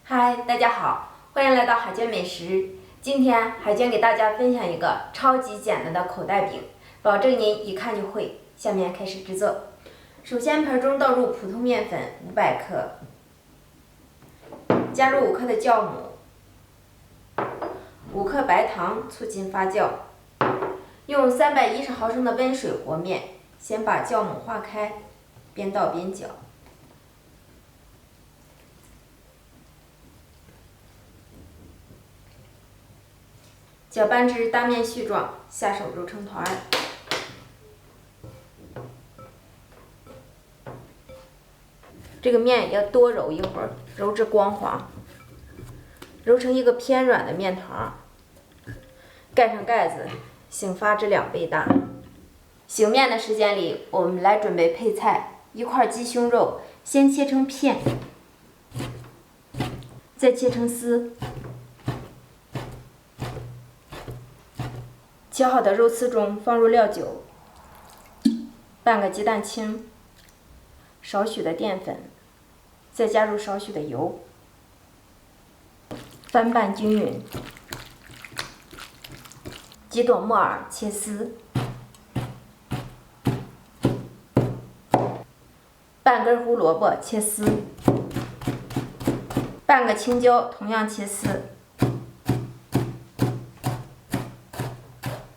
嗨，大家好，欢迎来到海娟美食。今天海娟给大家分享一个超级简单的口袋饼，保证您一看就会。下面开始制作。首先，盆中倒入普通面粉500克，加入5克的酵母，5克白糖促进发酵，用310毫升的温水和面。先把酵母化开，边倒边搅。搅拌至大面絮状，下手揉成团儿。这个面要多揉一会儿，揉至光滑，揉成一个偏软的面团儿。盖上盖子，醒发至2倍大。醒面的时间里，我们来准备配菜。1块鸡胸肉，先切成片，再切成丝。切好的肉丝中放入料酒，半个鸡蛋清，少许的淀粉，再加入少许的油，翻拌均匀。几朵木耳切丝，半根胡萝卜切丝，半个青椒同样切丝。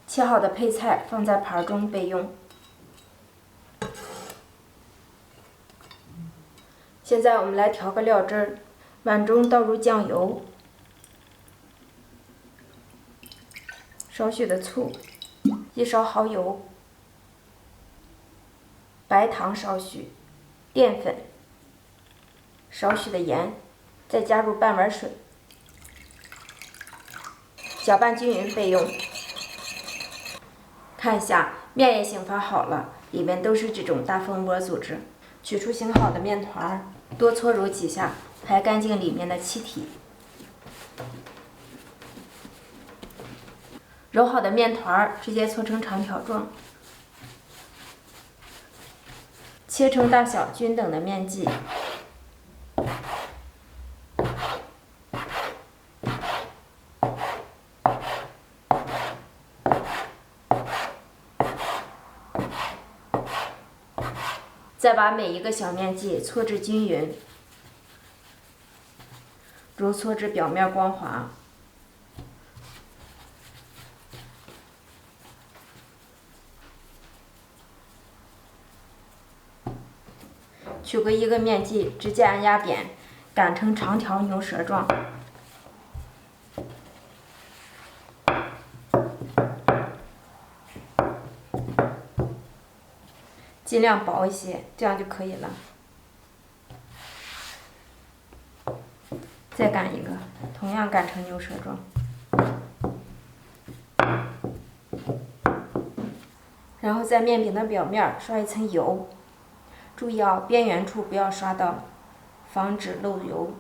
切好的配菜放在盘中备用。现在我们来调个料汁儿，碗中倒入酱油，少许的醋，1勺蚝油，白糖少许，淀粉，少许的盐，再加入半碗水，搅拌均匀备用。看一下，面也醒发好了，里面都是这种大蜂窝组织。取出醒好的面团，多搓揉几下，排干净里面的气体。揉好的面团直接搓成长条状，切成大小均等的面剂。再把每一个小面剂搓至均匀，揉搓至表面光滑。取过一个面剂，直接按压扁，擀成长条牛舌状。尽量薄一些，这样就可以了。再擀一个，同样擀成牛舌状。然后在面饼的表面刷一层油，注意边缘处不要刷到，防止漏油。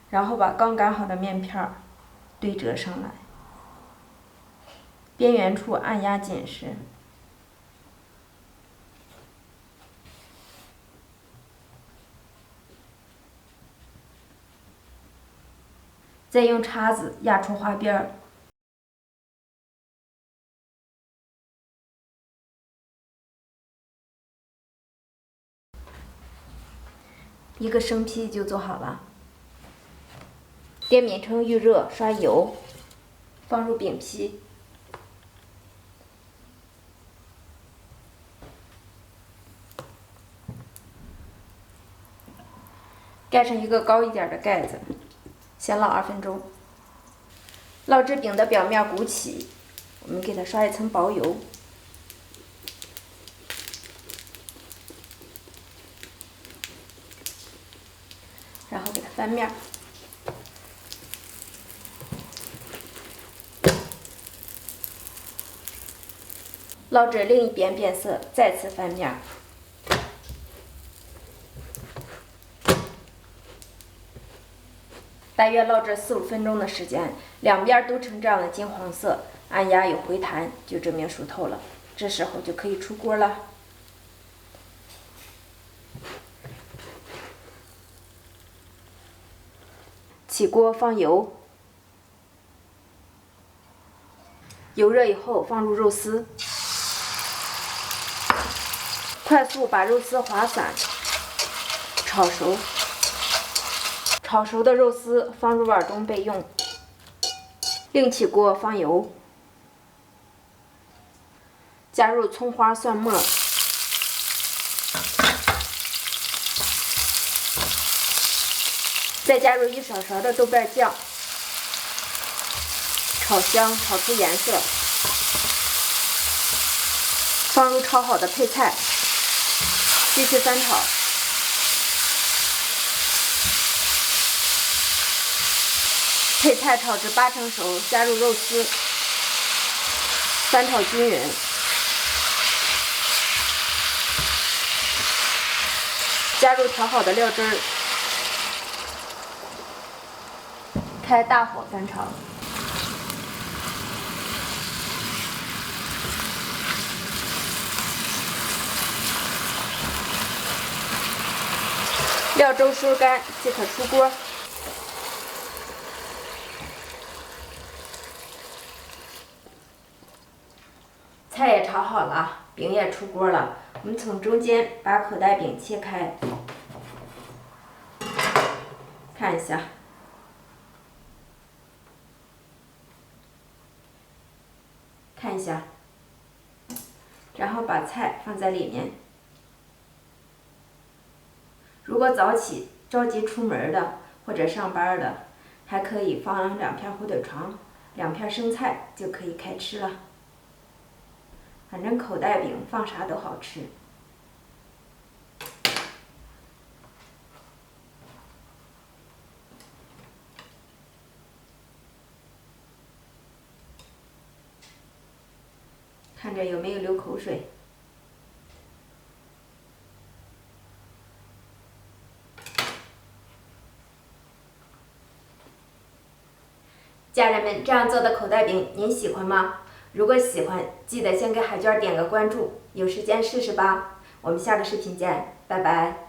然后把刚擀好的面片对折上来，边缘处按压紧实。再用叉子压出花边儿。一个生坯就做好了。电饼铛预热，刷油，放入饼坯，盖上一个高一点的盖子，先烙2分钟。烙至饼的表面鼓起，我们给它刷一层薄油，然后给它翻面。烙至另一边变色，再次翻面。大约烙制4、5分钟的时间，两边都呈这样的金黄色，按压有回弹，就证明熟透了。这时候就可以出锅了。起锅放油，油热以后放入肉丝，快速把肉丝划散，炒熟。炒熟的肉丝放入碗中备用。另起锅放油，加入葱花、蒜末，再加入1小勺的豆瓣酱，炒香，炒出颜色。放入炒好的配菜，继续翻炒。配菜炒至8成熟，加入肉丝，翻炒均匀。加入调好的料汁儿，开大火翻炒。料粥收干即可出锅。菜也炒好了，饼也出锅了。我们从中间把口袋饼切开，看一下，看一下，然后把菜放在里面。如果早起着急出门的或者上班的，还可以放2片火腿肠、2片生菜，就可以开吃了。反正口袋饼放啥都好吃。看着有没有流口水？家人们，这样做的口袋饼您喜欢吗？如果喜欢，记得先给海娟点个关注，有时间试试吧。我们下个视频见，拜拜。